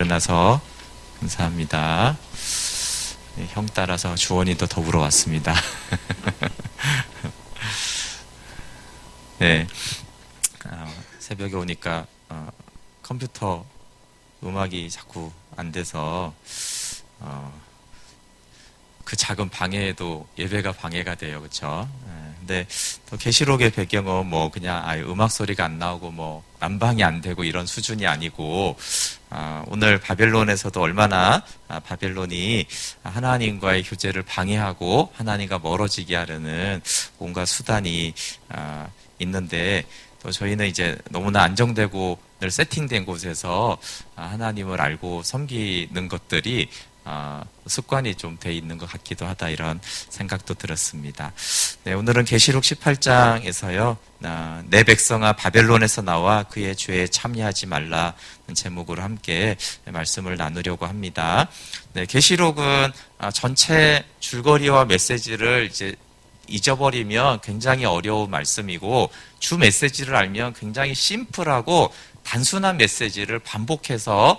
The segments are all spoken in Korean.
일어나서 감사합니다. 네, 형 따라서 주원이도 더불어 왔습니다. 네, 새벽에 오니까 컴퓨터 음악이 자꾸 안 돼서 그 작은 방해에도 예배가 방해가 돼요, 그렇죠? 근데 또 계시록의 배경은 뭐 그냥 음악 소리가 안 나오고 뭐 난방이 안 되고 이런 수준이 아니고 오늘 바벨론에서도 얼마나 바벨론이 하나님과의 교제를 방해하고 하나님과 멀어지게 하려는 온갖 수단이 있는데 또 저희는 이제 너무나 안정되고 늘 세팅된 곳에서 하나님을 알고 섬기는 것들이 습관이 좀 돼 있는 것 같기도 하다, 이런 생각도 들었습니다. 네, 오늘은 계시록 18장에서요, 내 백성아 바벨론에서 나와 그의 죄에 참여하지 말라는 제목으로 함께 말씀을 나누려고 합니다. 네, 계시록은 전체 줄거리와 메시지를 이제 잊어버리면 굉장히 어려운 말씀이고, 주 메시지를 알면 굉장히 심플하고 단순한 메시지를 반복해서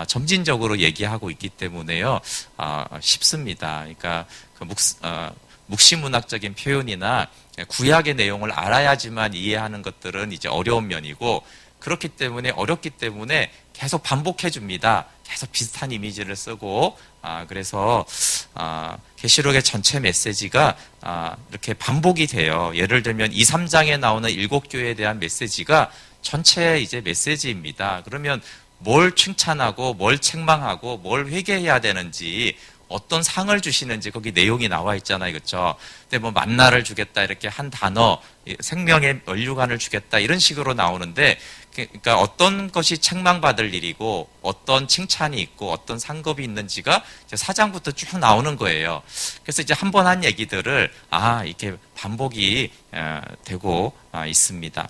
점진적으로 얘기하고 있기 때문에요, 쉽습니다. 그러니까 묵시문학적인 표현이나 구약의 내용을 알아야지만 이해하는 것들은 이제 어려운 면이고, 그렇기 때문에 어렵기 때문에 계속 반복해 줍니다. 계속 비슷한 이미지를 쓰고, 그래서 계시록의 전체 메시지가 이렇게 반복이 돼요. 예를 들면 2, 3장에 나오는 7교회에 대한 메시지가 전체 이제 메시지입니다. 그러면 뭘 칭찬하고 뭘 책망하고 뭘 회개해야 되는지, 어떤 상을 주시는지 거기 내용이 나와 있잖아요, 그렇죠? 근데 뭐 만나를 주겠다 이렇게 한 단어, 생명의 면류관을 주겠다 이런 식으로 나오는데, 그러니까 어떤 것이 책망받을 일이고 어떤 칭찬이 있고 어떤 상급이 있는지가 이제 4장부터 쭉 나오는 거예요. 그래서 이제 한 번 한 얘기들을 이렇게 반복이 되고 있습니다.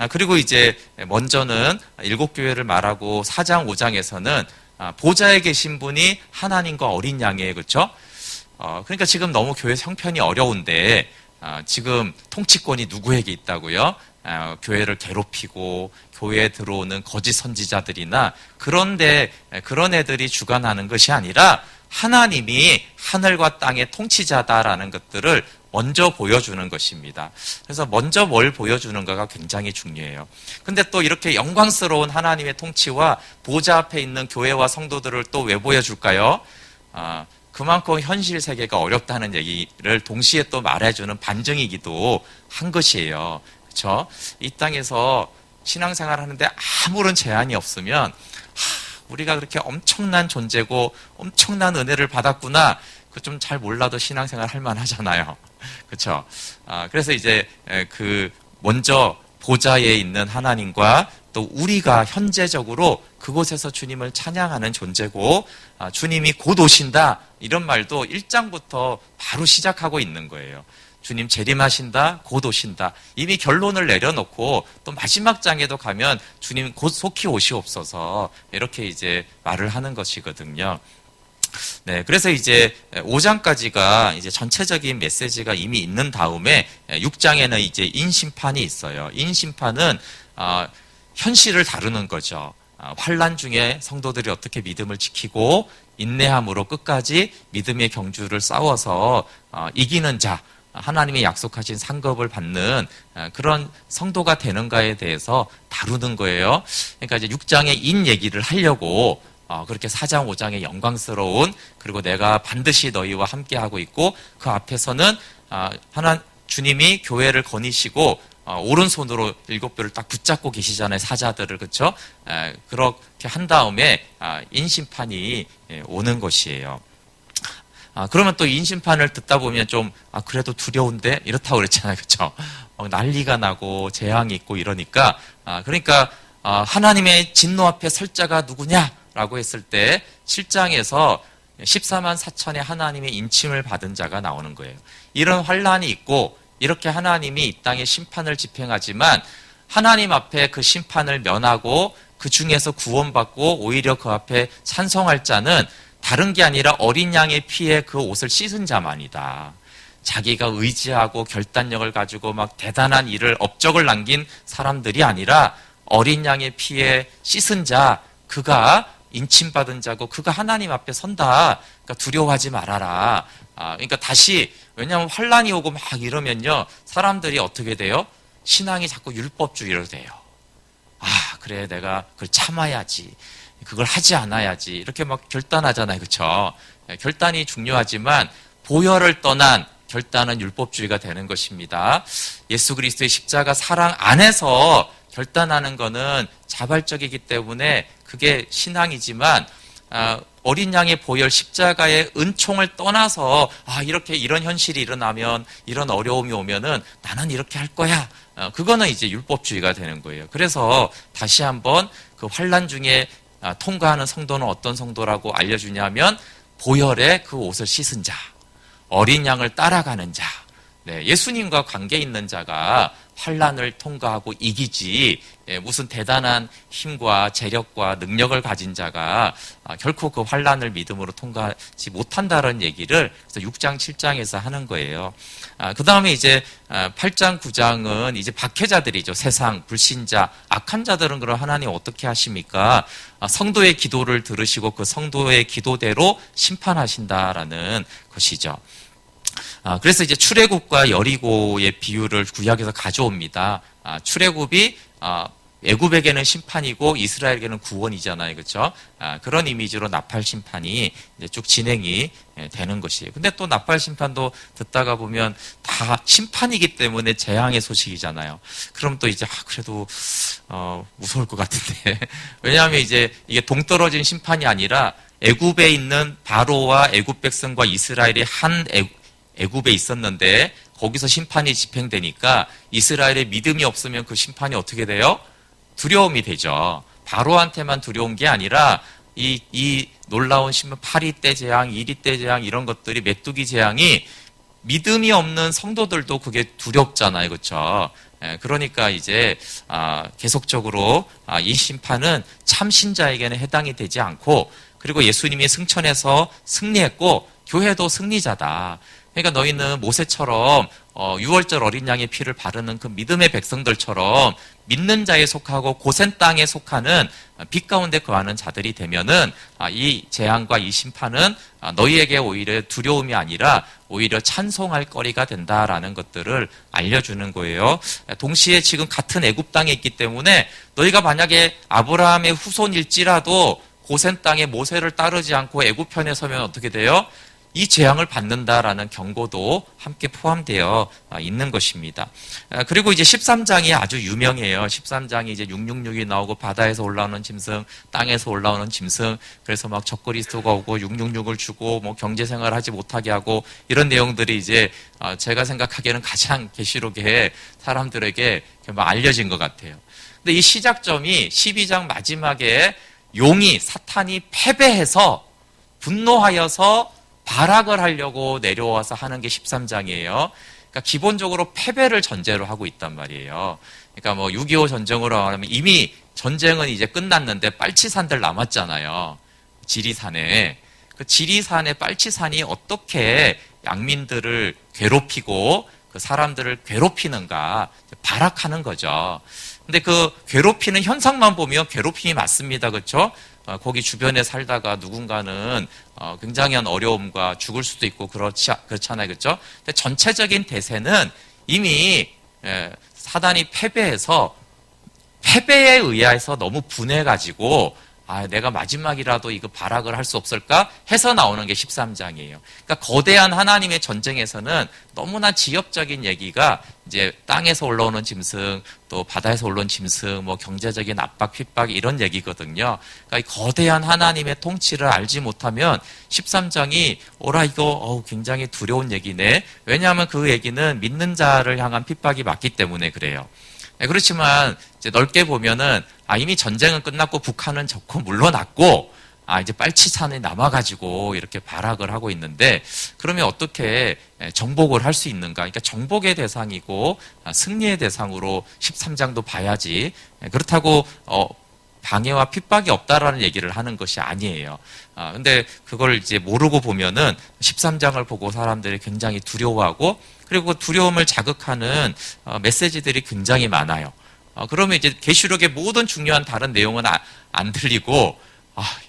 그리고 이제 먼저는 7교회를 말하고 4장, 5장에서는 보좌에 계신 분이 하나님과 어린 양이에요, 그렇죠? 그러니까 지금 너무 교회 형편이 어려운데 지금 통치권이 누구에게 있다고요? 교회를 괴롭히고 교회에 들어오는 거짓 선지자들이나 그런데 그런 애들이 주관하는 것이 아니라 하나님이 하늘과 땅의 통치자다라는 것들을 먼저 보여주는 것입니다. 그래서 먼저 뭘 보여주는가가 굉장히 중요해요. 근데 또 이렇게 영광스러운 하나님의 통치와 보좌 앞에 있는 교회와 성도들을 또 왜 보여줄까요? 그만큼 현실 세계가 어렵다는 얘기를 동시에 또 말해주는 반증이기도 한 것이에요. 그렇죠? 이 땅에서 신앙생활 하는데 아무런 제한이 없으면 우리가 그렇게 엄청난 존재고 엄청난 은혜를 받았구나, 그 좀 잘 몰라도 신앙생활 할 만하잖아요. 그렇죠? 그래서 이제 먼저 보좌에 있는 하나님과 또 우리가 현재적으로 그곳에서 주님을 찬양하는 존재고, 주님이 곧 오신다 이런 말도 1장부터 바로 시작하고 있는 거예요. 주님 재림하신다, 곧 오신다. 이미 결론을 내려놓고 또 마지막 장에도 가면 주님 곧 속히 오시옵소서 이렇게 이제 말을 하는 것이거든요. 네, 그래서 이제 5장까지가 이제 전체적인 메시지가 이미 있는 다음에 6장에는 이제 인심판이 있어요. 인심판은 현실을 다루는 거죠. 환난 중에 성도들이 어떻게 믿음을 지키고 인내함으로 끝까지 믿음의 경주를 싸워서 이기는 자, 하나님이 약속하신 상급을 받는 그런 성도가 되는가에 대해서 다루는 거예요. 그러니까 이제 6장의 인 얘기를 하려고 그렇게 4장, 5장의 영광스러운, 그리고 내가 반드시 너희와 함께하고 있고 그 앞에서는 주님이 교회를 거니시고 오른손으로 7뼈를 딱 붙잡고 계시잖아요, 사자들을. 그렇죠? 그렇게 한 다음에 인심판이 오는 것이에요. 그러면 또 인심판을 듣다 보면 좀 그래도 두려운데 이렇다고 그랬잖아요, 그렇죠? 난리가 나고 재앙이 있고 이러니까 그러니까 하나님의 진노 앞에 설 자가 누구냐라고 했을 때 7장에서 14만 4천의 하나님의 인침을 받은 자가 나오는 거예요. 이런 환난이 있고 이렇게 하나님이 이 땅에 심판을 집행하지만 하나님 앞에 그 심판을 면하고 그 중에서 구원받고 오히려 그 앞에 찬송할 자는 다른 게 아니라 어린 양의 피에 그 옷을 씻은 자만이다. 자기가 의지하고 결단력을 가지고 막 대단한 일을, 업적을 남긴 사람들이 아니라 어린 양의 피에 씻은 자, 그가 인침받은 자고 그가 하나님 앞에 선다. 그러니까 두려워하지 말아라. 그러니까 다시, 왜냐하면 환란이 오고 막 이러면요, 사람들이 어떻게 돼요? 신앙이 자꾸 율법주의로 돼요. 그래, 내가 그걸 참아야지, 그걸 하지 않아야지, 이렇게 막 결단하잖아요. 그렇죠? 결단이 중요하지만 보혈을 떠난 결단은 율법주의가 되는 것입니다. 예수 그리스도의 십자가 사랑 안에서 결단하는 것은 자발적이기 때문에 그게 신앙이지만, 어린 양의 보혈 십자가의 은총을 떠나서 이렇게 이런 현실이 일어나면, 이런 어려움이 오면은 나는 이렇게 할 거야, 그거는 이제 율법주의가 되는 거예요. 그래서 다시 한번 그 환난 중에 통과하는 성도는 어떤 성도라고 알려주냐면, 보혈에 그 옷을 씻은 자, 어린 양을 따라가는 자, 예수님과 관계 있는 자가 환난을 통과하고 이기지, 무슨 대단한 힘과 재력과 능력을 가진 자가 결코 그 환난을 믿음으로 통과하지 못한다는 얘기를 6장 7장에서 하는 거예요. 그 다음에 이제 8장 9장은 이제 박해자들이죠. 세상 불신자 악한 자들은 그럼 하나님 어떻게 하십니까? 성도의 기도를 들으시고 그 성도의 기도대로 심판하신다라는 것이죠. 그래서 이제 출애굽과 여리고의 비유를 구약에서 가져옵니다. 출애굽이 애굽에게는 심판이고 이스라엘에게는 구원이잖아요. 그렇죠? 그런 이미지로 나팔 심판이 이제 쭉 진행이 되는 것이에요. 근데 또 나팔 심판도 듣다가 보면 다 심판이기 때문에 재앙의 소식이잖아요. 그럼 또 이제 그래도 무서울 것 같은데. 왜냐하면 이제 이게 동떨어진 심판이 아니라 애굽에 있는 바로와 애굽 백성과 이스라엘이 한 애굽에 있었는데 거기서 심판이 집행되니까 이스라엘의 믿음이 없으면 그 심판이 어떻게 돼요? 두려움이 되죠. 바로한테만 두려운 게 아니라 이 놀라운 심판, 8위 때 재앙, 1위 때 재앙, 이런 것들이, 메뚜기 재앙이 믿음이 없는 성도들도 그게 두렵잖아요. 그렇죠? 그러니까 이제 계속적으로 이 심판은 참신자에게는 해당이 되지 않고, 그리고 예수님이 승천해서 승리했고 교회도 승리자다. 그러니까 너희는 모세처럼 6월절 어린 양의 피를 바르는 그 믿음의 백성들처럼 믿는 자에 속하고 고센 땅에 속하는 빛 가운데 거하는 자들이 되면은 이 재앙과 이 심판은 너희에게 오히려 두려움이 아니라 오히려 찬송할 거리가 된다라는 것들을 알려주는 거예요. 동시에 지금 같은 애굽 땅에 있기 때문에 너희가 만약에 아브라함의 후손일지라도 고센 땅에 모세를 따르지 않고 애굽 편에 서면 어떻게 돼요? 이 재앙을 받는다라는 경고도 함께 포함되어 있는 것입니다. 그리고 이제 13장이 아주 유명해요. 13장이 이제 666이 나오고 바다에서 올라오는 짐승, 땅에서 올라오는 짐승, 그래서 막 적그리스도가 오고 666을 주고 뭐 경제생활을 하지 못하게 하고, 이런 내용들이 이제 제가 생각하기에는 가장 계시록에 사람들에게 알려진 것 같아요. 근데 이 시작점이 12장 마지막에 용이, 사탄이 패배해서 분노하여서 발악을 하려고 내려와서 하는 게 13장이에요. 그러니까 기본적으로 패배를 전제로 하고 있단 말이에요. 그러니까 뭐 6.25 전쟁으로 말하면 이미 전쟁은 이제 끝났는데 빨치산들 남았잖아요. 지리산에. 그 지리산의 빨치산이 어떻게 양민들을 괴롭히고 그 사람들을 괴롭히는가, 발악하는 거죠. 근데 그 괴롭히는 현상만 보면 괴롭힘이 맞습니다. 그렇죠? 거기 주변에 살다가 누군가는 굉장한 어려움과 죽을 수도 있고 그렇잖아요. 그렇죠? 근데 전체적인 대세는 이미 사단이 패배해서, 패배에 의해서 너무 분해가지고 내가 마지막이라도 이거 발악을 할 수 없을까 해서 나오는 게 13장이에요. 그러니까 거대한 하나님의 전쟁에서는 너무나 지엽적인 얘기가 이제 땅에서 올라오는 짐승, 또 바다에서 올라오는 짐승, 뭐 경제적인 압박, 핍박, 이런 얘기거든요. 그러니까 이 거대한 하나님의 통치를 알지 못하면 13장이 이거 굉장히 두려운 얘기네. 왜냐하면 그 얘기는 믿는 자를 향한 핍박이 맞기 때문에 그래요. 그렇지만 이제 넓게 보면은 이미 전쟁은 끝났고 북한은 졌고 물러났고 이제 빨치산에 남아가지고 이렇게 발악을 하고 있는데, 그러면 어떻게 정복을 할 수 있는가? 그러니까 정복의 대상이고 승리의 대상으로 13장도 봐야지. 그렇다고 방해와 핍박이 없다라는 얘기를 하는 것이 아니에요. 근데 그걸 이제 모르고 보면은 13장을 보고 사람들이 굉장히 두려워하고, 그리고 두려움을 자극하는 메시지들이 굉장히 많아요. 그러면 이제 계시록의 모든 중요한 다른 내용은 안 들리고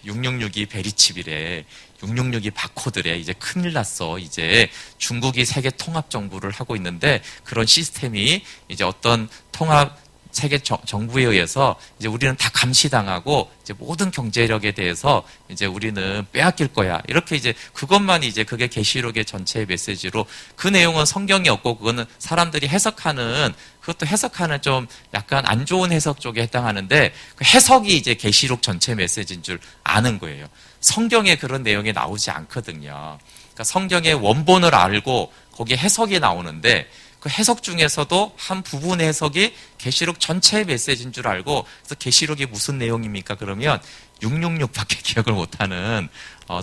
666이 베리칩이래. 666이 바코드래. 이제 큰일 났어. 이제 중국이 세계 통합 정부를 하고 있는데 그런 시스템이 이제 어떤 통합 세계 정부에 의해서 이제 우리는 다 감시당하고 이제 모든 경제력에 대해서 이제 우리는 빼앗길 거야. 이렇게 이제 그것만 이제 그게 계시록의 전체의 메시지로 그 내용은 성경이 없고 그거는 사람들이 해석하는 그것도 해석하는 좀 약간 안 좋은 해석 쪽에 해당하는데 그 해석이 이제 계시록 전체 메시지인 줄 아는 거예요. 성경에 그런 내용이 나오지 않거든요. 그러니까 성경의 원본을 알고 거기에 해석이 나오는데 그 해석 중에서도 한 부분의 해석이 계시록 전체의 메시지인 줄 알고 그래서 계시록이 무슨 내용입니까? 그러면 666밖에 기억을 못하는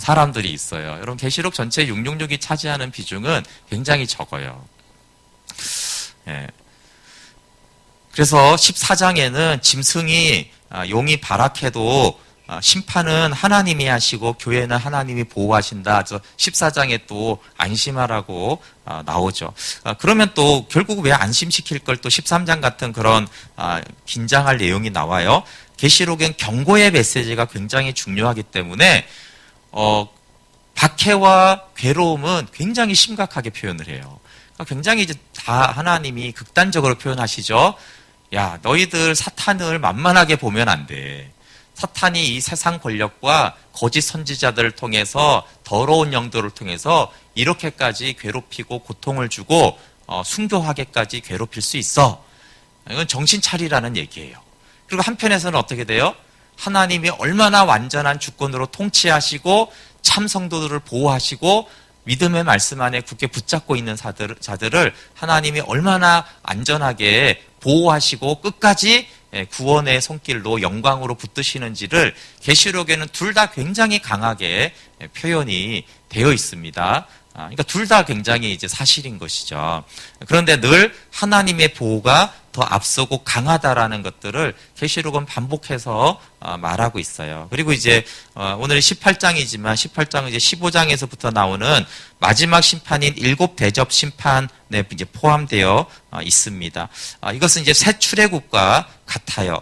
사람들이 있어요. 여러분 계시록 전체 666이 차지하는 비중은 굉장히 적어요. 예. 그래서 14장에는 짐승이 용이 발악해도 심판은 하나님이 하시고 교회는 하나님이 보호하신다. 14장에 또 안심하라고 나오죠. 그러면 또 결국 왜 안심시킬 걸 또 13장 같은 그런 긴장할 내용이 나와요. 계시록엔 경고의 메시지가 굉장히 중요하기 때문에 박해와 괴로움은 굉장히 심각하게 표현을 해요. 굉장히 이제 다 하나님이 극단적으로 표현하시죠. 야, 너희들 사탄을 만만하게 보면 안 돼. 사탄이 이 세상 권력과 거짓 선지자들을 통해서 더러운 영들을 통해서 이렇게까지 괴롭히고 고통을 주고 순교하게까지 괴롭힐 수 있어. 이건 정신 차리라는 얘기예요. 그리고 한편에서는 어떻게 돼요? 하나님이 얼마나 완전한 주권으로 통치하시고 참 성도들을 보호하시고 믿음의 말씀 안에 굳게 붙잡고 있는 자들을 하나님이 얼마나 안전하게 보호하시고 끝까지 구원의 손길로 영광으로 붙드시는지를 계시록에는 둘 다 굉장히 강하게 표현이 되어 있습니다. 그러니까 둘 다 굉장히 이제 사실인 것이죠. 그런데 늘 하나님의 보호가 더 앞서고 강하다라는 것들을 계시록은 반복해서 말하고 있어요. 그리고 이제 오늘이 18장이지만 18장은 이제 15장에서부터 나오는 마지막 심판인 7 대접 심판에 이제 포함되어 있습니다. 이것은 이제 새 출애굽과 같아요.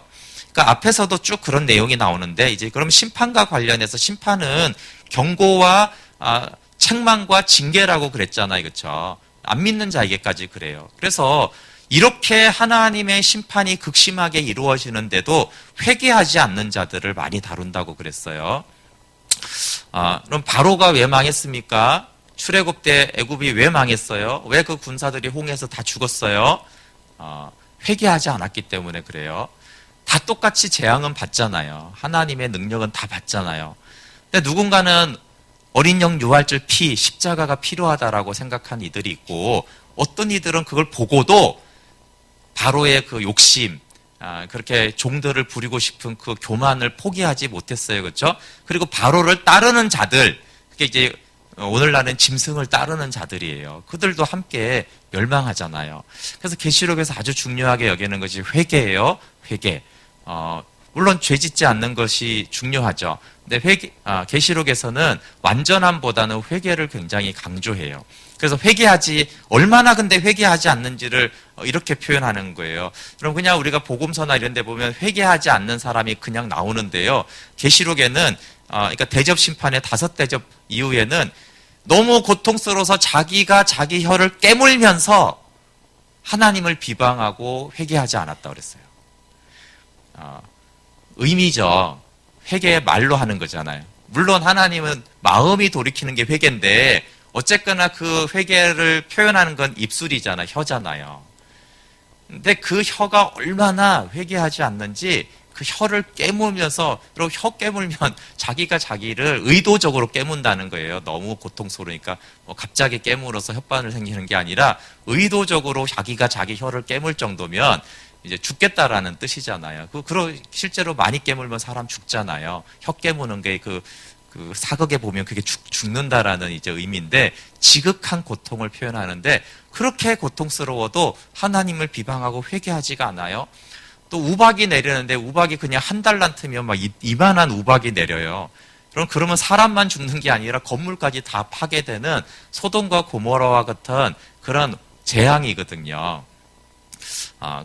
그러니까 앞에서도 쭉 그런 내용이 나오는데 이제 그럼 심판과 관련해서 심판은 경고와 책망과 징계라고 그랬잖아요. 그렇죠? 안 믿는 자에게까지 그래요. 그래서 이렇게 하나님의 심판이 극심하게 이루어지는데도 회개하지 않는 자들을 많이 다룬다고 그랬어요. 그럼 바로가 왜 망했습니까? 출애굽 때 애굽이 왜 망했어요? 왜 그 군사들이 홍해에서 다 죽었어요? 회개하지 않았기 때문에 그래요. 다 똑같이 재앙은 받잖아요. 하나님의 능력은 다 받잖아요. 근데 누군가는 어린 양 유할절 피, 십자가가 필요하다라고 생각한 이들이 있고 어떤 이들은 그걸 보고도 바로의 그 욕심, 그렇게 종들을 부리고 싶은 그 교만을 포기하지 못했어요. 그렇죠? 그리고 바로를 따르는 자들, 그게 이제 오늘날은 짐승을 따르는 자들이에요. 그들도 함께 멸망하잖아요. 그래서 계시록에서 아주 중요하게 여기는 것이 회개예요. 회개. 물론 죄 짓지 않는 것이 중요하죠. 근데 계시록에서는 완전함보다는 회개를 굉장히 강조해요. 그래서 얼마나 근데 회개하지 않는지를 이렇게 표현하는 거예요. 그럼 그냥 우리가 복음서나 이런 데 보면 회개하지 않는 사람이 그냥 나오는데요. 계시록에는, 그러니까 대접 심판의 5 대접 이후에는 너무 고통스러워서 자기가 자기 혀를 깨물면서 하나님을 비방하고 회개하지 않았다 그랬어요. 의미죠. 회개 말로 하는 거잖아요. 물론 하나님은 마음이 돌이키는 게 회개인데 어쨌거나 그 회개를 표현하는 건 입술이잖아요. 혀잖아요. 근데 그 혀가 얼마나 회개하지 않는지 그 혀를 깨물면서, 그리고 혀 깨물면 자기가 자기를 의도적으로 깨문다는 거예요. 너무 고통스러우니까 뭐 갑자기 깨물어서 혓바늘 생기는 게 아니라 의도적으로 자기가 자기 혀를 깨물 정도면 이제 죽겠다라는 뜻이잖아요. 실제로 많이 깨물면 사람 죽잖아요. 혀 깨무는 게 그 사극에 보면 그게 죽는다라는 이제 의미인데 지극한 고통을 표현하는데 그렇게 고통스러워도 하나님을 비방하고 회개하지가 않아요. 또 우박이 내리는데 우박이 그냥 한 달란트면 막 이만한 우박이 내려요. 그러면 사람만 죽는 게 아니라 건물까지 다 파괴되는 소돔과 고모라와 같은 그런 재앙이거든요.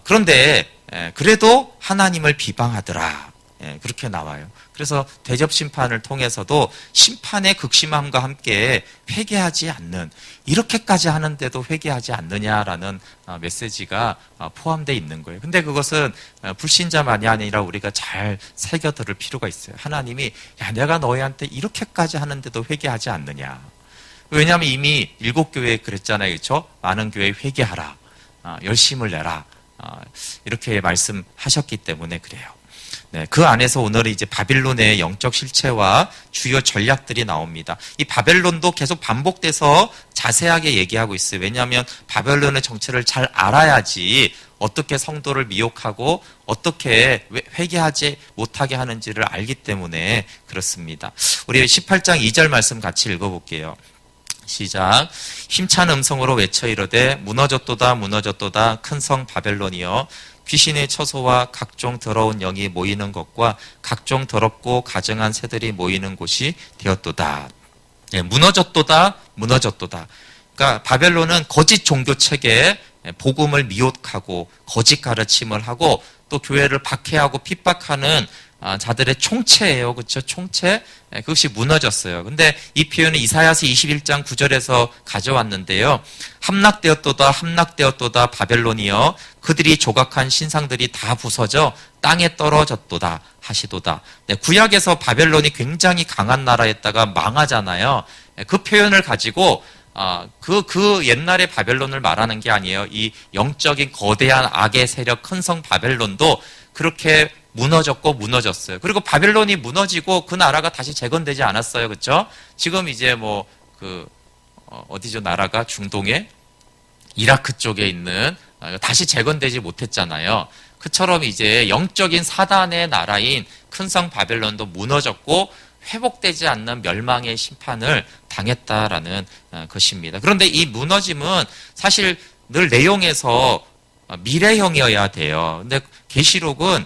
그런데 그래도 하나님을 비방하더라. 그렇게 나와요. 그래서 대접 심판을 통해서도 심판의 극심함과 함께 회개하지 않는, 이렇게까지 하는데도 회개하지 않느냐라는 메시지가 포함되어 있는 거예요. 근데 그것은 불신자만이 아니라 우리가 잘 새겨들을 필요가 있어요. 하나님이 야, 내가 너희한테 이렇게까지 하는데도 회개하지 않느냐. 왜냐하면 이미 7교회에 그랬잖아요. 그렇죠? 많은 교회에 회개하라. 열심을 내라. 이렇게 말씀하셨기 때문에 그래요. 네, 그 안에서 오늘은 이제 바빌론의 영적 실체와 주요 전략들이 나옵니다. 이 바벨론도 계속 반복돼서 자세하게 얘기하고 있어요. 왜냐하면 바벨론의 정체를 잘 알아야지 어떻게 성도를 미혹하고 어떻게 회개하지 못하게 하는지를 알기 때문에 그렇습니다. 우리 18장 2절 말씀 같이 읽어볼게요. 시작. 힘찬 음성으로 외쳐 이르되 무너졌도다 무너졌도다 큰 성 바벨론이여, 귀신의 처소와 각종 더러운 영이 모이는 것과 각종 더럽고 가증한 새들이 모이는 곳이 되었도다. 무너졌도다 무너졌도다. 그러니까 바벨론은 거짓 종교 체계에 복음을 미혹하고 거짓 가르침을 하고 또 교회를 박해하고 핍박하는 자들의 총체예요. 그렇죠? 총체. 그것이 무너졌어요. 근데 이 표현은 이사야서 21장 9절에서 가져왔는데요. 함락되었도다 함락되었도다 바벨론이여, 그들이 조각한 신상들이 다 부서져 땅에 떨어졌도다 하시도다. 네, 구약에서 바벨론이 굉장히 강한 나라였다가 망하잖아요. 그 표현을 가지고 그 옛날의 바벨론을 말하는 게 아니에요. 이 영적인 거대한 악의 세력 큰 성 바벨론도 그렇게 무너졌고 무너졌어요. 그리고 바벨론이 무너지고 그 나라가 다시 재건되지 않았어요. 그렇죠? 지금 이제 어디죠? 나라가 중동의 이라크 쪽에 있는 다시 재건되지 못했잖아요. 그처럼 이제 영적인 사단의 나라인 큰 성 바벨론도 무너졌고 회복되지 않는 멸망의 심판을 당했다라는 것입니다. 그런데 이 무너짐은 사실 늘 내용에서 미래형이어야 돼요. 근데 계시록은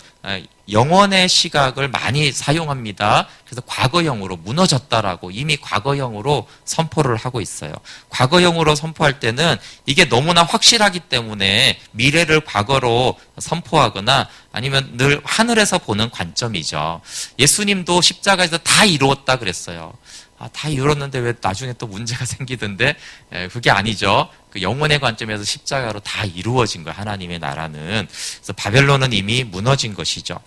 영원의 시각을 많이 사용합니다. 그래서 과거형으로 무너졌다라고 이미 과거형으로 선포를 하고 있어요. 과거형으로 선포할 때는 이게 너무나 확실하기 때문에 미래를 과거로 선포하거나 아니면 늘 하늘에서 보는 관점이죠. 예수님도 십자가에서 다 이루었다 그랬어요. 다 이뤘는데 왜 나중에 또 문제가 생기던데? 그게 아니죠. 그 영혼의 관점에서 십자가로 다 이루어진 거예요. 하나님의 나라는. 그래서 바벨론은 이미 무너진 것이죠.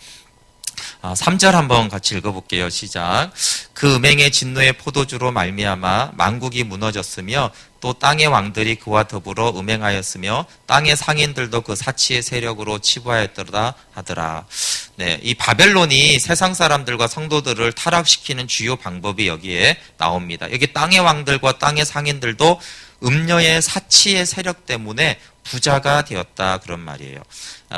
3절 한번 같이 읽어볼게요. 시작. 그 음행의 진노의 포도주로 말미암아 만국이 무너졌으며 또 땅의 왕들이 그와 더불어 음행하였으며 땅의 상인들도 그 사치의 세력으로 치부하였더라 하더라. 네, 이 바벨론이 세상 사람들과 성도들을 타락시키는 주요 방법이 여기에 나옵니다. 여기 땅의 왕들과 땅의 상인들도 음녀의 사치의 세력 때문에 부자가 되었다 그런 말이에요.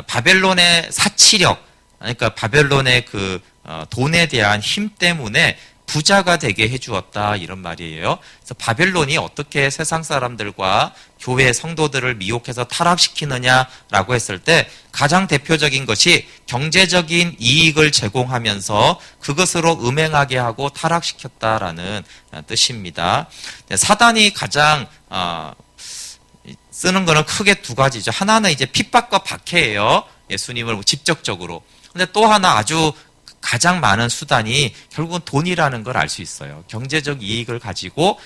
바벨론의 사치력, 그러니까 바벨론의 그 돈에 대한 힘 때문에 부자가 되게 해주었다 이런 말이에요. 그래서 바벨론이 어떻게 세상 사람들과 교회 성도들을 미혹해서 타락시키느냐라고 했을 때 가장 대표적인 것이 경제적인 이익을 제공하면서 그것으로 음행하게 하고 타락시켰다라는 뜻입니다. 사단이 가장 쓰는 거는 크게 두 가지죠. 하나는 이제 핍박과 박해예요. 예수님을 직접적으로. 근데 또 하나 아주 가장 많은 수단이 결국은 돈이라는 걸 알 수 있어요. 경제적 이익을 가지고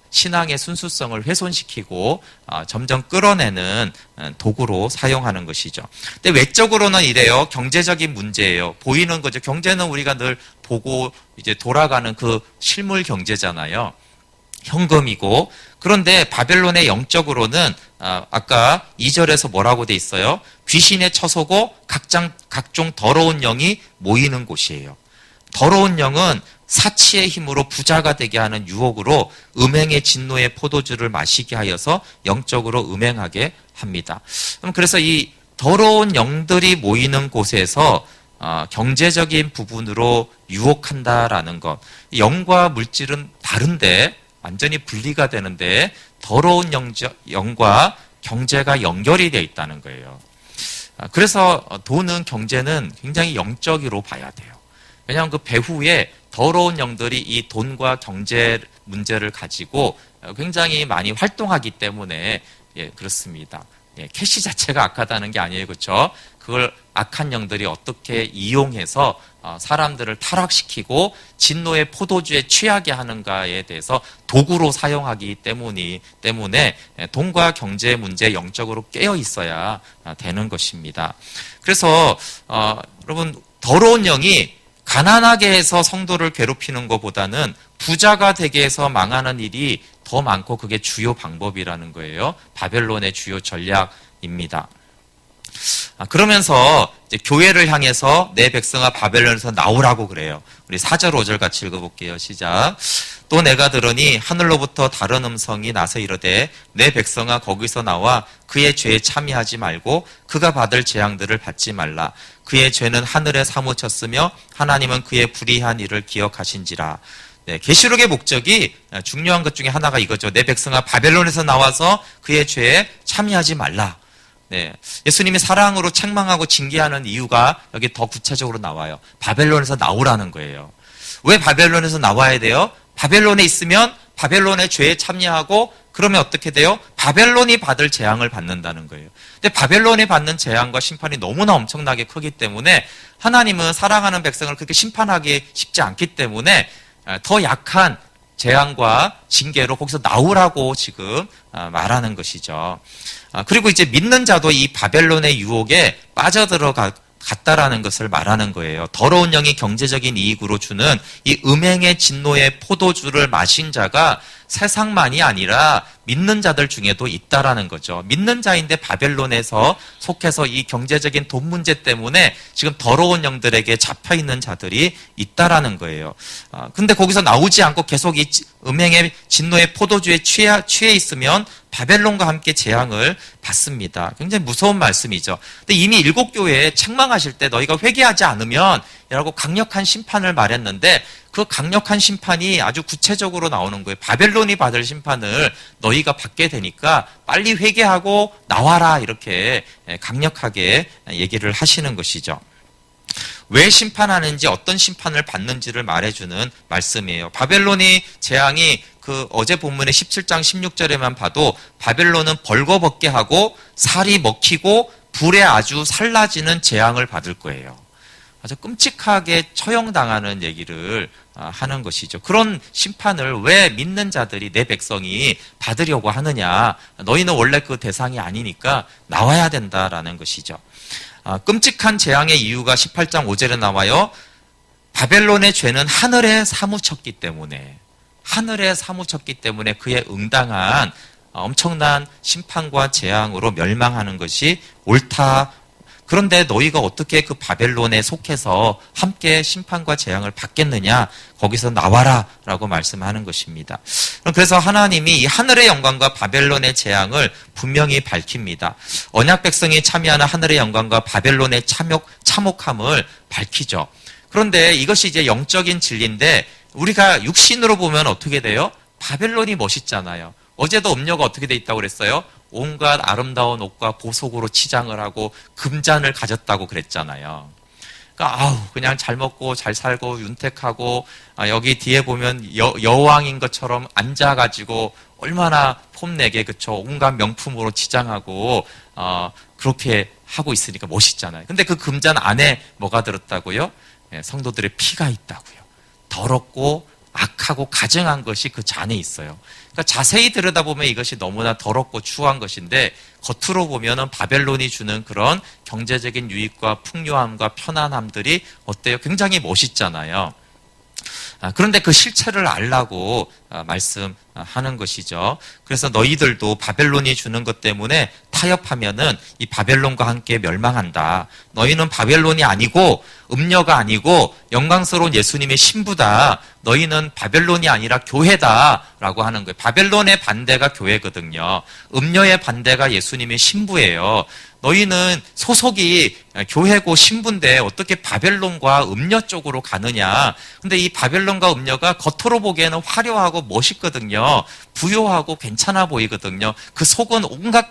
신앙의 순수성을 훼손시키고 점점 끌어내는 도구로 사용하는 것이죠. 근데 외적으로는 이래요. 경제적인 문제예요. 보이는 거죠. 경제는 우리가 늘 보고 이제 돌아가는 그 실물 경제잖아요. 현금이고. 그런데 바벨론의 영적으로는 아까 2절에서 뭐라고 돼 있어요? 귀신의 처소고 각종 더러운 영이 모이는 곳이에요. 더러운 영은 사치의 힘으로 부자가 되게 하는 유혹으로 음행의 진노의 포도주를 마시게 하여서 영적으로 음행하게 합니다. 그래서 이 더러운 영들이 모이는 곳에서 경제적인 부분으로 유혹한다라는 것. 영과 물질은 다른데 완전히 분리가 되는데 더러운 영과 경제가 연결이 되어 있다는 거예요. 그래서 돈은 경제는 굉장히 영적으로 봐야 돼요. 왜냐하면 그 배후에 더러운 영들이 이 돈과 경제 문제를 가지고 굉장히 많이 활동하기 때문에 그렇습니다. 캐시 자체가 악하다는 게 아니에요. 그렇죠? 그걸 악한 영들이 어떻게 이용해서 사람들을 타락시키고 진노의 포도주에 취하게 하는가에 대해서 도구로 사용하기 때문에 돈과 경제 문제 영적으로 깨어 있어야 되는 것입니다. 그래서 여러분, 더러운 영이 가난하게 해서 성도를 괴롭히는 것보다는 부자가 되게 해서 망하는 일이 더 많고, 그게 주요 방법이라는 거예요. 바벨론의 주요 전략입니다. 그러면서 이제 교회를 향해서 내 백성아 바벨론에서 나오라고 그래요. 우리 4절 5절 같이 읽어볼게요. 시작. 또 내가 들으니 하늘로부터 다른 음성이 나서 이르되 내 백성아 거기서 나와 그의 죄에 참여하지 말고 그가 받을 재앙들을 받지 말라. 그의 죄는 하늘에 사무쳤으며 하나님은 그의 불의한 일을 기억하신지라. 네, 계시록의 목적이 중요한 것 중에 하나가 이거죠. 내 백성아 바벨론에서 나와서 그의 죄에 참여하지 말라. 네, 예수님이 사랑으로 책망하고 징계하는 이유가 여기 더 구체적으로 나와요. 바벨론에서 나오라는 거예요. 왜 바벨론에서 나와야 돼요? 바벨론에 있으면 바벨론의 죄에 참여하고 그러면 어떻게 돼요? 바벨론이 받을 재앙을 받는다는 거예요. 근데 바벨론이 받는 재앙과 심판이 너무나 엄청나게 크기 때문에 하나님은 사랑하는 백성을 그렇게 심판하기 쉽지 않기 때문에 더 약한 재앙과 징계로 거기서 나오라고 지금 말하는 것이죠. 그리고 이제 믿는 자도 이 바벨론의 유혹에 빠져들어갔다라는 것을 말하는 거예요. 더러운 영이 경제적인 이익으로 주는 이 음행의 진노의 포도주를 마신 자가 세상만이 아니라 믿는 자들 중에도 있다라는 거죠. 믿는 자인데 바벨론에서 속해서 이 경제적인 돈 문제 때문에 지금 더러운 영들에게 잡혀있는 자들이 있다라는 거예요. 근데 거기서 나오지 않고 계속 이 음행의 진노의 포도주에 취해 있으면 바벨론과 함께 재앙을 받습니다. 굉장히 무서운 말씀이죠. 근데 이미 7교회에 책망하실 때 너희가 회개하지 않으면 라고 강력한 심판을 말했는데 그 강력한 심판이 아주 구체적으로 나오는 거예요. 바벨론이 받을 심판을 너희가 받게 되니까 빨리 회개하고 나와라, 이렇게 강력하게 얘기를 하시는 것이죠. 왜 심판하는지, 어떤 심판을 받는지를 말해주는 말씀이에요. 바벨론이 재앙이 그 어제 본문의 17장 16절에만 봐도 바벨론은 벌거벗게 하고 살이 먹히고 불에 아주 살라지는 재앙을 받을 거예요. 아주 끔찍하게 처형당하는 얘기를 하는 것이죠. 그런 심판을 왜 믿는 자들이, 내 백성이 받으려고 하느냐. 너희는 원래 그 대상이 아니니까 나와야 된다라는 것이죠. 끔찍한 재앙의 이유가 18장 5절에 나와요. 바벨론의 죄는 하늘에 사무쳤기 때문에 그에 응당한 엄청난 심판과 재앙으로 멸망하는 것이 옳다. 그런데 너희가 어떻게 그 바벨론에 속해서 함께 심판과 재앙을 받겠느냐? 거기서 나와라 라고 말씀하는 것입니다. 그래서 하나님이 이 하늘의 영광과 바벨론의 재앙을 분명히 밝힙니다. 언약 백성이 참여하는 하늘의 영광과 바벨론의 참혹함을 밝히죠. 그런데 이것이 이제 영적인 진리인데 우리가 육신으로 보면 어떻게 돼요? 바벨론이 멋있잖아요. 어제도 음료가 어떻게 돼 있다고 그랬어요? 온갖 아름다운 옷과 보석으로 치장을 하고 금잔을 가졌다고 그랬잖아요. 그러니까 그냥 잘 먹고 잘 살고 윤택하고 여기 뒤에 보면 여왕인 것처럼 앉아가지고 얼마나 폼내게, 그쵸? 온갖 명품으로 치장하고 그렇게 하고 있으니까 멋있잖아요. 근데 그 금잔 안에 뭐가 들었다고요? 성도들의 피가 있다고요. 더럽고 악하고 가증한 것이 그 잔에 있어요. 그러니까 자세히 들여다보면 이것이 너무나 더럽고 추한 것인데 겉으로 보면은 바벨론이 주는 그런 경제적인 유익과 풍요함과 편안함들이 어때요? 굉장히 멋있잖아요. 그런데 그 실체를 알라고 말씀하는 것이죠. 그래서 너희들도 바벨론이 주는 것 때문에 타협하면은 이 바벨론과 함께 멸망한다. 너희는 바벨론이 아니고 음녀가 아니고 영광스러운 예수님의 신부다. 너희는 바벨론이 아니라 교회다라고 하는 거예요. 바벨론의 반대가 교회거든요. 음녀의 반대가 예수님의 신부예요. 너희는 소속이 교회고 신부인데 어떻게 바벨론과 음녀 쪽으로 가느냐. 근데 이 바벨론과 음녀가 겉으로 보기에는 화려하고 멋있거든요. 부요하고 괜찮아 보이거든요. 그 속은 온갖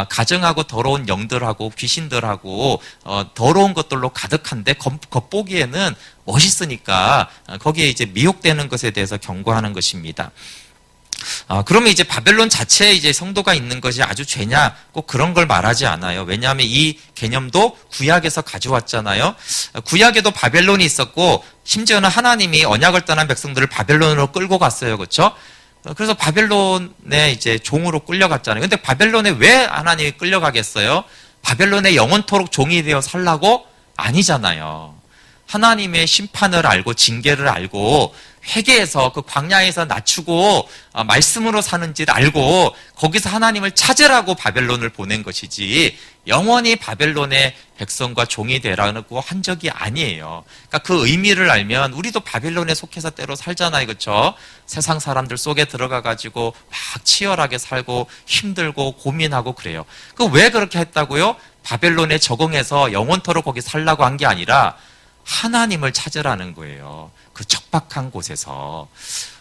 가증하고 더러운 영들하고 귀신들하고 더러운 것들로 가득한데 겉보기에는 멋있으니까 거기에 이제 미혹되는 것에 대해서 경고하는 것입니다. 그러면 이제 바벨론 자체에 이제 성도가 있는 것이 아주 죄냐? 꼭 그런 걸 말하지 않아요. 왜냐하면 이 개념도 구약에서 가져왔잖아요. 구약에도 바벨론이 있었고, 심지어는 하나님이 언약을 떠난 백성들을 바벨론으로 끌고 갔어요. 그렇죠? 그래서 바벨론에 이제 종으로 끌려갔잖아요. 근데 바벨론에 왜 하나님이 끌려가겠어요? 바벨론에 영원토록 종이 되어 살라고? 아니잖아요. 하나님의 심판을 알고 징계를 알고 회개해서 그 광야에서 낮추고 말씀으로 사는지를 알고 거기서 하나님을 찾으라고 바벨론을 보낸 것이지 영원히 바벨론의 백성과 종이 되라고 한 적이 아니에요. 그러니까 그 의미를 알면 우리도 바벨론에 속해서 때로 살잖아요. 그렇죠? 세상 사람들 속에 들어가가지고 막 치열하게 살고 힘들고 고민하고 그래요. 그 왜 그렇게 했다고요? 바벨론에 적응해서 영원토록 거기 살라고 한 게 아니라 하나님을 찾으라는 거예요. 그 척박한 곳에서.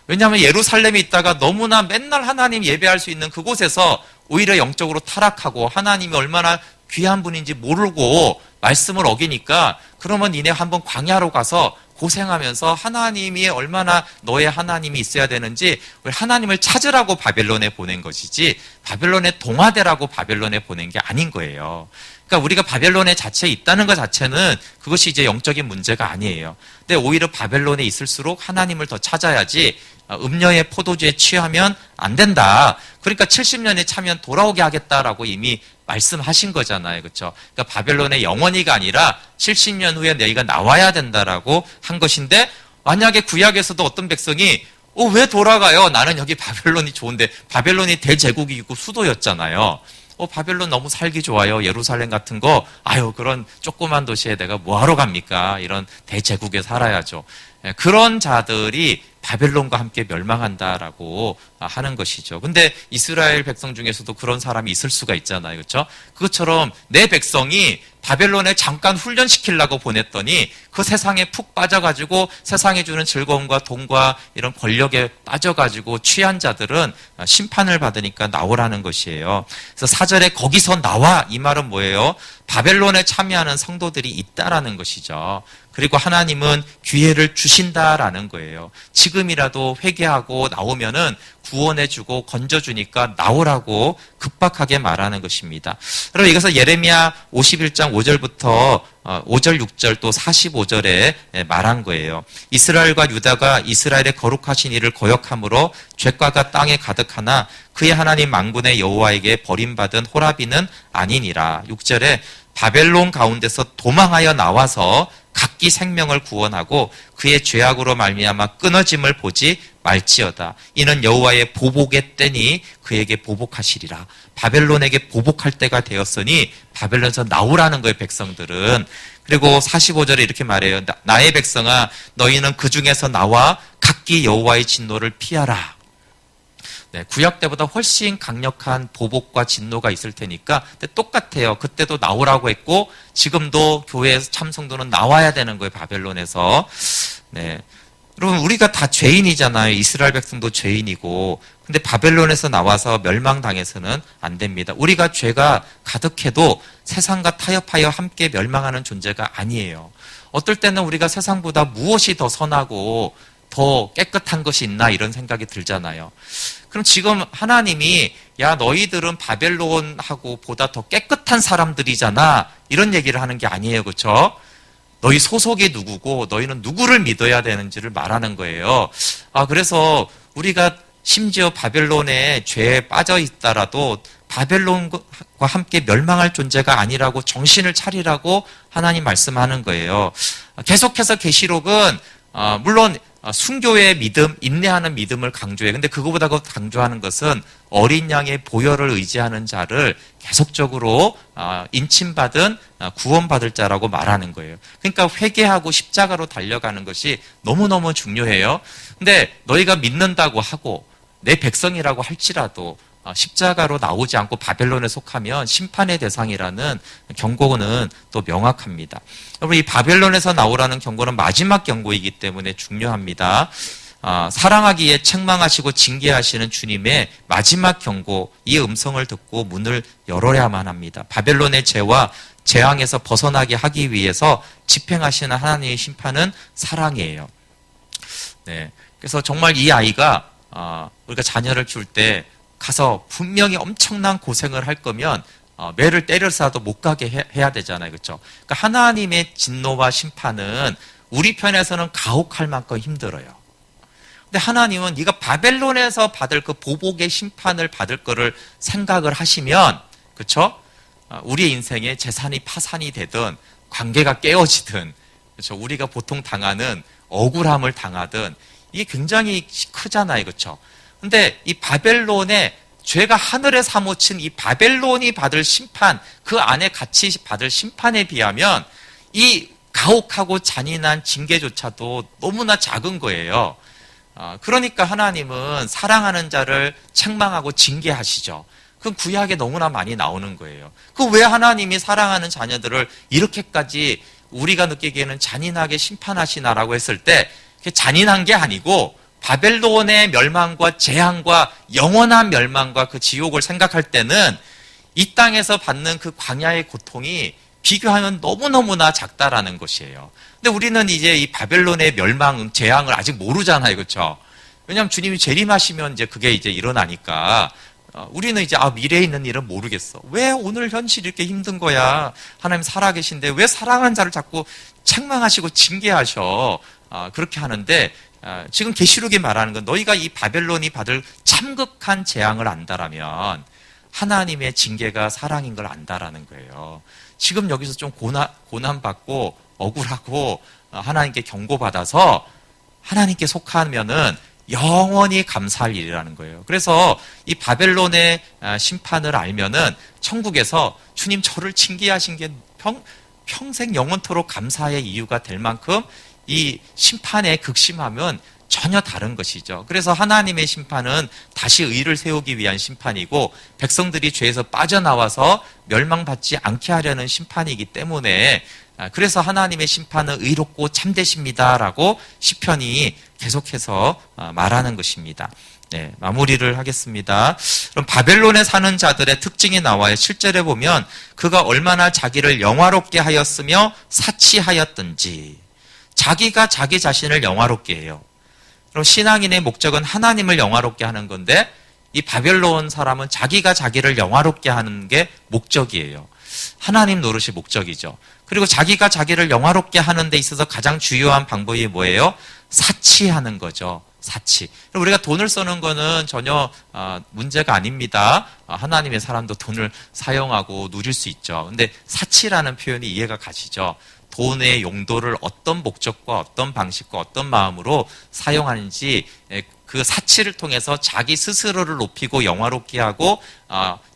왜냐하면 예루살렘에 있다가 너무나 맨날 하나님 예배할 수 있는 그곳에서 오히려 영적으로 타락하고 하나님이 얼마나 귀한 분인지 모르고 말씀을 어기니까 그러면 니네 한번 광야로 가서 고생하면서 하나님이 얼마나 너의 하나님이 있어야 되는지 하나님을 찾으라고 바벨론에 보낸 것이지 바벨론에 동화되라고 바벨론에 보낸 게 아닌 거예요. 그러니까 우리가 바벨론에 자체에 있다는 것 자체는 그것이 이제 영적인 문제가 아니에요. 근데 오히려 바벨론에 있을수록 하나님을 더 찾아야지 음녀의 포도주에 취하면 안 된다. 그러니까 70년에 차면 돌아오게 하겠다라고 이미 말씀하신 거잖아요. 그렇죠? 그러니까 바벨론의 영원히가 아니라 70년 후에 너희가 나와야 된다라고 한 것인데 만약에 구약에서도 어떤 백성이 왜 돌아가요? 나는 여기 바벨론이 좋은데 바벨론이 대제국이고 수도였잖아요. 바벨론 너무 살기 좋아요. 예루살렘 같은 거, 그런 조그만 도시에 내가 뭐하러 갑니까? 이런 대제국에 살아야죠. 그런 자들이 바벨론과 함께 멸망한다라고 하는 것이죠. 근데 이스라엘 백성 중에서도 그런 사람이 있을 수가 있잖아요. 그렇죠? 그것처럼 내 백성이 바벨론에 잠깐 훈련시키려고 보냈더니 그 세상에 푹 빠져가지고 세상에 주는 즐거움과 돈과 이런 권력에 빠져가지고 취한 자들은 심판을 받으니까 나오라는 것이에요. 그래서 4절에 거기서 나와 이 말은 뭐예요? 바벨론에 참여하는 성도들이 있다라는 것이죠. 그리고 하나님은 기회를 주신다라는 거예요. 지금이라도 회개하고 나오면은 구원해주고 건져주니까 나오라고 급박하게 말하는 것입니다. 여러분 이것은 예레미야 51장 5절부터 5절, 6절 또 45절에 말한 거예요. 이스라엘과 유다가 이스라엘의 거룩하신 이를 거역함으로 죄과가 땅에 가득하나 그의 하나님 만군의 여호와에게 버림받은 호라비는 아니니라. 6절에 바벨론 가운데서 도망하여 나와서 각기 생명을 구원하고 그의 죄악으로 말미암아 끊어짐을 보지 말지어다. 이는 여호와의 보복의 때니 그에게 보복하시리라. 바벨론에게 보복할 때가 되었으니 바벨론에서 나오라는 거예요, 백성들은. 그리고 45절에 이렇게 말해요. 나의 백성아, 너희는 그 중에서 나와 각기 여호와의 진노를 피하라. 네, 구약 때보다 훨씬 강력한 보복과 진노가 있을 테니까 근데 똑같아요. 그때도 나오라고 했고 지금도 교회에서 참성도는 나와야 되는 거예요. 바벨론에서. 네, 여러분 우리가 다 죄인이잖아요. 이스라엘 백성도 죄인이고 근데 바벨론에서 나와서 멸망당해서는 안 됩니다. 우리가 죄가 가득해도 세상과 타협하여 함께 멸망하는 존재가 아니에요. 어떨 때는 우리가 세상보다 무엇이 더 선하고 더 깨끗한 것이 있나 이런 생각이 들잖아요. 그럼 지금 하나님이 야 너희들은 바벨론하고 보다 더 깨끗한 사람들이잖아 이런 얘기를 하는 게 아니에요. 그렇죠? 너희 소속이 누구고 너희는 누구를 믿어야 되는지를 말하는 거예요. 그래서 우리가 심지어 바벨론의 죄에 빠져 있다라도 바벨론과 함께 멸망할 존재가 아니라고 정신을 차리라고 하나님 말씀하는 거예요. 계속해서 계시록은 물론 순교의 믿음, 인내하는 믿음을 강조해요. 근데 그거보다 더 강조하는 것은 어린 양의 보혈을 의지하는 자를 계속적으로 인침받은 구원받을 자라고 말하는 거예요. 그러니까 회개하고 십자가로 달려가는 것이 너무너무 중요해요. 근데 너희가 믿는다고 하고 내 백성이라고 할지라도 십자가로 나오지 않고 바벨론에 속하면 심판의 대상이라는 경고는 또 명확합니다. 여러분 이 바벨론에서 나오라는 경고는 마지막 경고이기 때문에 중요합니다. 사랑하기에 책망하시고 징계하시는 주님의 마지막 경고 이 음성을 듣고 문을 열어야만 합니다. 바벨론의 죄와 재앙에서 벗어나게 하기 위해서 집행하시는 하나님의 심판은 사랑이에요. 네, 그래서 정말 이 아이가 우리가 자녀를 키울 때 가서 분명히 엄청난 고생을 할 거면 매를 때려서라도 못 가게 해야 되잖아요. 그렇죠? 그러니까 하나님의 진노와 심판은 우리 편에서는 가혹할 만큼 힘들어요. 근데 하나님은 네가 바벨론에서 받을 그 보복의 심판을 받을 거를 생각을 하시면, 그렇죠? 우리의 인생에 재산이 파산이 되든 관계가 깨어지든, 그렇죠? 우리가 보통 당하는 억울함을 당하든 이게 굉장히 크잖아요. 그렇죠? 근데 이 바벨론의 죄가 하늘에 사무친 이 바벨론이 받을 심판, 그 안에 같이 받을 심판에 비하면 이 가혹하고 잔인한 징계조차도 너무나 작은 거예요. 그러니까 하나님은 사랑하는 자를 책망하고 징계하시죠. 그건 구약에 너무나 많이 나오는 거예요. 그 왜 하나님이 사랑하는 자녀들을 이렇게까지 우리가 느끼기에는 잔인하게 심판하시나라고 했을 때 그게 잔인한 게 아니고 바벨론의 멸망과 재앙과 영원한 멸망과 그 지옥을 생각할 때는 이 땅에서 받는 그 광야의 고통이 비교하면 너무너무나 작다라는 것이에요. 근데 우리는 이제 이 바벨론의 멸망, 재앙을 아직 모르잖아요. 그렇죠? 왜냐하면 주님이 재림하시면 이제 그게 이제 일어나니까 우리는 이제 미래에 있는 일은 모르겠어. 왜 오늘 현실이 이렇게 힘든 거야? 하나님 살아계신데 왜 사랑하는 자를 자꾸 책망하시고 징계하셔? 그렇게 하는데 지금 계시록이 말하는 건 너희가 이 바벨론이 받을 참극한 재앙을 안다라면 하나님의 징계가 사랑인 걸 안다라는 거예요. 지금 여기서 좀 고난받고 억울하고 하나님께 경고받아서 하나님께 속하면은 영원히 감사할 일이라는 거예요. 그래서 이 바벨론의 심판을 알면은 천국에서 주님 저를 징계하신 게 평생 영원토록 감사의 이유가 될 만큼 이 심판에 극심하면 전혀 다른 것이죠. 그래서 하나님의 심판은 다시 의를 세우기 위한 심판이고 백성들이 죄에서 빠져나와서 멸망받지 않게 하려는 심판이기 때문에 그래서 하나님의 심판은 의롭고 참되십니다라고 시편이 계속해서 말하는 것입니다. 네, 마무리를 하겠습니다. 그럼 바벨론에 사는 자들의 특징이 나와요. 7절에 보면 그가 얼마나 자기를 영화롭게 하였으며 사치하였든지. 자기가 자기 자신을 영화롭게 해요. 그럼 신앙인의 목적은 하나님을 영화롭게 하는 건데 이 바벨론 사람은 자기가 자기를 영화롭게 하는 게 목적이에요. 하나님 노릇이 목적이죠. 그리고 자기가 자기를 영화롭게 하는 데 있어서 가장 중요한 방법이 뭐예요? 사치하는 거죠. 사치. 우리가 돈을 쓰는 거는 전혀 문제가 아닙니다. 하나님의 사람도 돈을 사용하고 누릴 수 있죠. 근데 사치라는 표현이 이해가 가시죠. 돈의 용도를 어떤 목적과 어떤 방식과 어떤 마음으로 사용하는지 그 사치를 통해서 자기 스스로를 높이고 영화롭게 하고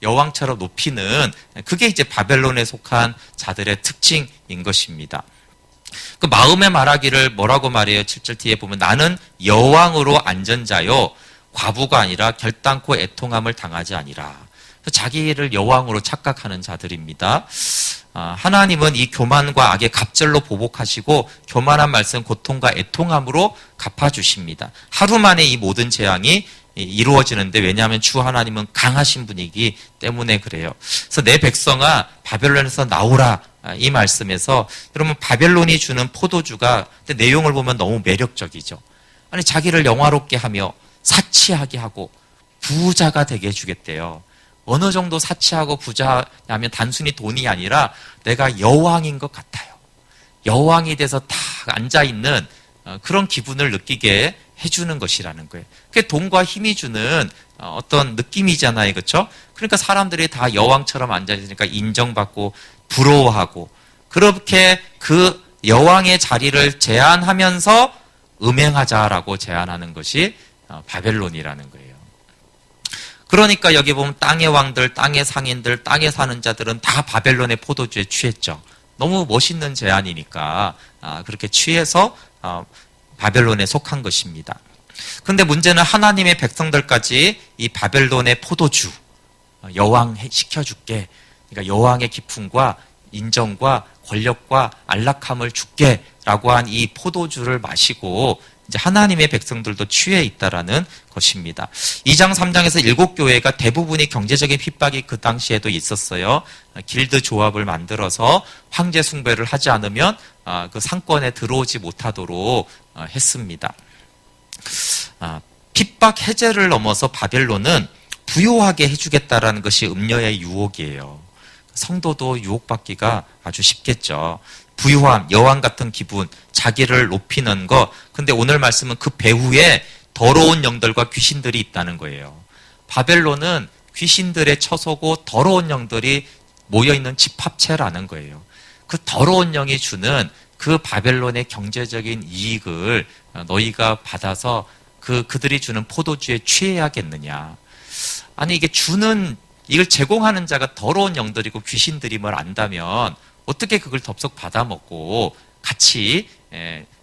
여왕처럼 높이는 그게 이제 바벨론에 속한 자들의 특징인 것입니다. 그 마음에 말하기를 뭐라고 말해요? 7절 뒤에 보면 나는 여왕으로 앉은 자요 과부가 아니라 결단코 애통함을 당하지 아니라. 자기를 여왕으로 착각하는 자들입니다. 하나님은 이 교만과 악의 갑절로 보복하시고 교만한 말씀 고통과 애통함으로 갚아주십니다. 하루 만에 이 모든 재앙이 이루어지는데 왜냐하면 주 하나님은 강하신 분이기 때문에 그래요. 그래서 내 백성아 바벨론에서 나오라 이 말씀에서 여러분 바벨론이 주는 포도주가 내용을 보면 너무 매력적이죠. 아니 자기를 영화롭게 하며 사치하게 하고 부자가 되게 해주겠대요. 어느 정도 사치하고 부자냐면 단순히 돈이 아니라 내가 여왕인 것 같아요. 여왕이 돼서 딱 앉아있는 그런 기분을 느끼게 해주는 것이라는 거예요. 그게 돈과 힘이 주는 어떤 느낌이잖아요. 그렇죠? 그러니까 사람들이 다 여왕처럼 앉아있으니까 인정받고 부러워하고 그렇게 그 여왕의 자리를 제한하면서 음행하자라고 제안하는 것이 바벨론이라는 거예요. 그러니까 여기 보면 땅의 왕들, 땅의 상인들, 땅에 사는 자들은 다 바벨론의 포도주에 취했죠. 너무 멋있는 제안이니까 그렇게 취해서 바벨론에 속한 것입니다. 그런데 문제는 하나님의 백성들까지 이 바벨론의 포도주, 여왕 시켜줄게. 그러니까 여왕의 기품과 인정과 권력과 안락함을 줄게 라고 한 이 포도주를 마시고 이제 하나님의 백성들도 취해 있다라는 것입니다. 2장 3장에서 7교회가 대부분이 경제적인 핍박이 그 당시에도 있었어요. 길드 조합을 만들어서 황제 숭배를 하지 않으면 그 상권에 들어오지 못하도록 했습니다. 핍박 해제를 넘어서 바벨론은 부요하게 해주겠다라는 것이 음녀의 유혹이에요. 성도도 유혹받기가 아주 쉽겠죠. 부유함, 여왕 같은 기분, 자기를 높이는 거. 근데 오늘 말씀은 그 배후에 더러운 영들과 귀신들이 있다는 거예요. 바벨론은 귀신들의 처소고 더러운 영들이 모여있는 집합체라는 거예요. 그 더러운 영이 주는 그 바벨론의 경제적인 이익을 너희가 받아서 그들이 주는 포도주에 취해야겠느냐. 아니, 이걸 제공하는 자가 더러운 영들이고 귀신들임을 안다면 어떻게 그걸 덥석 받아먹고 같이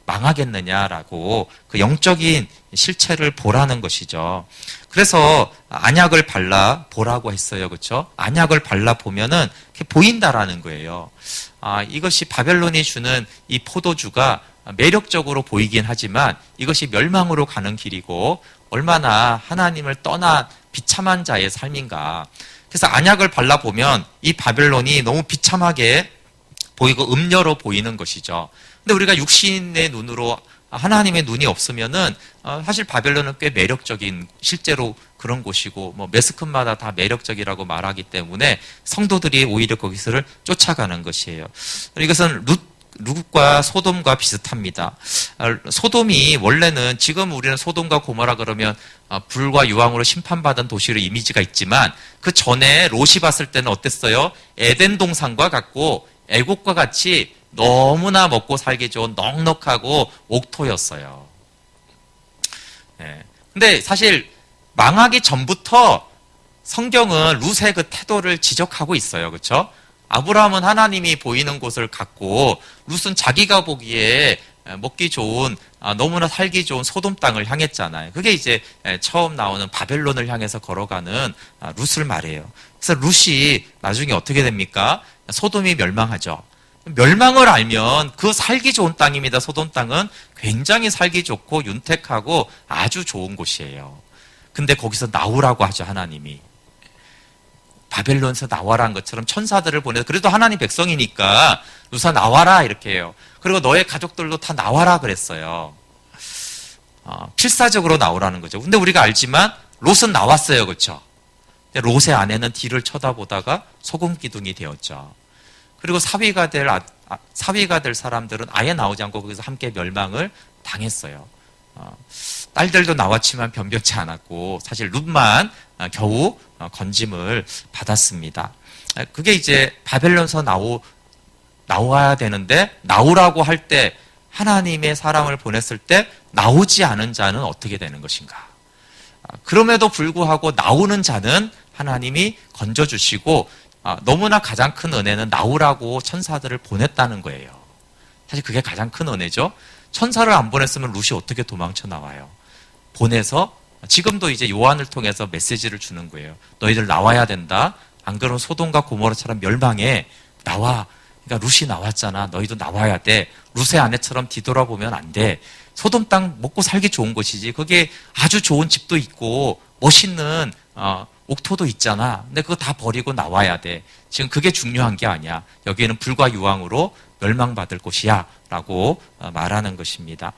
망하겠느냐라고 그 영적인 실체를 보라는 것이죠. 그래서 안약을 발라 보라고 했어요. 그렇죠? 안약을 발라 보면은 보인다라는 거예요. 이것이 바벨론이 주는 이 포도주가 매력적으로 보이긴 하지만 이것이 멸망으로 가는 길이고 얼마나 하나님을 떠난 비참한 자의 삶인가. 그래서 안약을 발라보면 이 바벨론이 너무 비참하게 보이고 음녀로 보이는 것이죠. 근데 우리가 육신의 눈으로 하나님의 눈이 없으면은 사실 바벨론은 꽤 매력적인 실제로 그런 곳이고 뭐 메스크마다 다 매력적이라고 말하기 때문에 성도들이 오히려 거기서를 쫓아가는 것이에요. 이것은 룻과 소돔과 비슷합니다. 소돔이 원래는 지금 우리는 소돔과 고모라 그러면 불과 유황으로 심판받은 도시로 이미지가 있지만 그 전에 롯이 봤을 때는 어땠어요? 에덴 동산과 같고 애국과 같이 너무나 먹고 살기 좋은 넉넉하고 옥토였어요. 네. 근데 사실 망하기 전부터 성경은 룻의 그 태도를 지적하고 있어요. 그렇죠? 아브라함은 하나님이 보이는 곳을 갔고 룻은 자기가 보기에 먹기 좋은 너무나 살기 좋은 소돔 땅을 향했잖아요. 그게 이제 처음 나오는 바벨론을 향해서 걸어가는 룻을 말해요. 그래서 룻이 나중에 어떻게 됩니까? 소돔이 멸망하죠. 멸망을 알면 그 살기 좋은 땅입니다. 소돔 땅은 굉장히 살기 좋고 윤택하고 아주 좋은 곳이에요. 근데 거기서 나오라고 하죠. 하나님이. 바벨론에서 나와라는 것처럼 천사들을 보내서 그래도 하나님 백성이니까 룻아 나와라 이렇게 해요. 그리고 너의 가족들도 다 나와라 그랬어요. 필사적으로 나오라는 거죠. 근데 우리가 알지만 롯은 나왔어요. 그렇죠? 롯의 아내는 뒤를 쳐다보다가 소금 기둥이 되었죠. 그리고 사위가 될 사람들은 아예 나오지 않고 거기서 함께 멸망을 당했어요. 딸들도 나왔지만 변변치 않았고 사실 룻만 겨우 건짐을 받았습니다. 그게 이제 바벨론에서 나와야 되는데 나오라고 할 때 하나님의 사람을 보냈을 때 나오지 않은 자는 어떻게 되는 것인가? 그럼에도 불구하고 나오는 자는 하나님이 건져주시고 너무나 가장 큰 은혜는 나오라고 천사들을 보냈다는 거예요. 사실 그게 가장 큰 은혜죠. 천사를 안 보냈으면 룻이 어떻게 도망쳐 나와요? 보내서 지금도 이제 요한을 통해서 메시지를 주는 거예요. 너희들 나와야 된다. 안 그러면 소돔과 고모라처럼 멸망해. 나와. 그러니까 룻이 나왔잖아. 너희도 나와야 돼. 룻의 아내처럼 뒤돌아보면 안 돼. 소돔 땅 먹고 살기 좋은 곳이지. 거기에 아주 좋은 집도 있고 멋있는 옥토도 있잖아. 근데 그거 다 버리고 나와야 돼. 지금 그게 중요한 게 아니야. 여기에는 불과 유황으로 멸망받을 곳이야 라고 말하는 것입니다.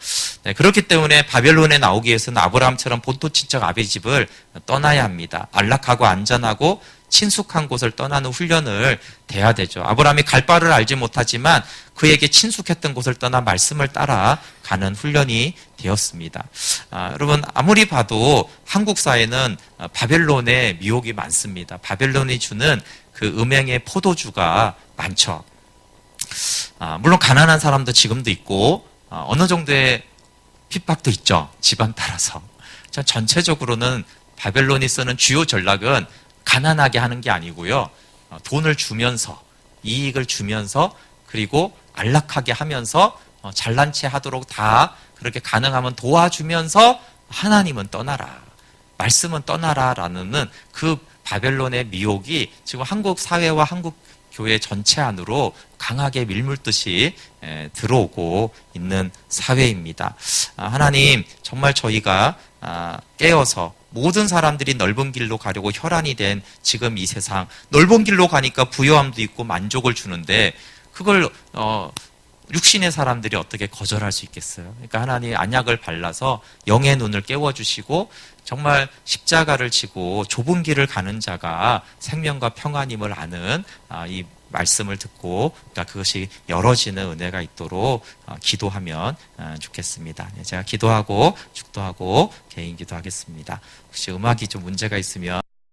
네, 그렇기 때문에 바벨론에 나오기 위해서는 아브라함처럼 본토 친척 아비 집을 떠나야 합니다. 안락하고 안전하고 친숙한 곳을 떠나는 훈련을 돼야 되죠. 아브라함이 갈 바를 알지 못하지만 그에게 친숙했던 곳을 떠나 말씀을 따라 가는 훈련이 되었습니다. 여러분 아무리 봐도 한국 사회는 바벨론의 미혹이 많습니다. 바벨론이 주는 그 음행의 포도주가 많죠. 물론 가난한 사람도 지금도 있고 어느 정도의 핍박도 있죠. 집안 따라서. 전체적으로는 바벨론이 쓰는 주요 전략은 가난하게 하는 게 아니고요. 돈을 주면서 이익을 주면서 그리고 안락하게 하면서 잘난 체 하도록 다 그렇게 가능하면 도와주면서 하나님은 떠나라. 말씀은 떠나라라는 그 바벨론의 미혹이 지금 한국 사회와 한국 교회 전체 안으로 강하게 밀물듯이 들어오고 있는 사회입니다. 하나님 정말 저희가 깨어서 모든 사람들이 넓은 길로 가려고 혈안이 된 지금 이 세상 넓은 길로 가니까 부요함도 있고 만족을 주는데 그걸 육신의 사람들이 어떻게 거절할 수 있겠어요? 그러니까 하나님 안약을 발라서 영의 눈을 깨워주시고 정말 십자가를 지고 좁은 길을 가는 자가 생명과 평안임을 아는 이 말씀을 듣고 그러니까 그것이 열어지는 은혜가 있도록 기도하면 좋겠습니다. 제가 기도하고 축도하고 개인 기도하겠습니다. 혹시 음악이 좀 문제가 있으면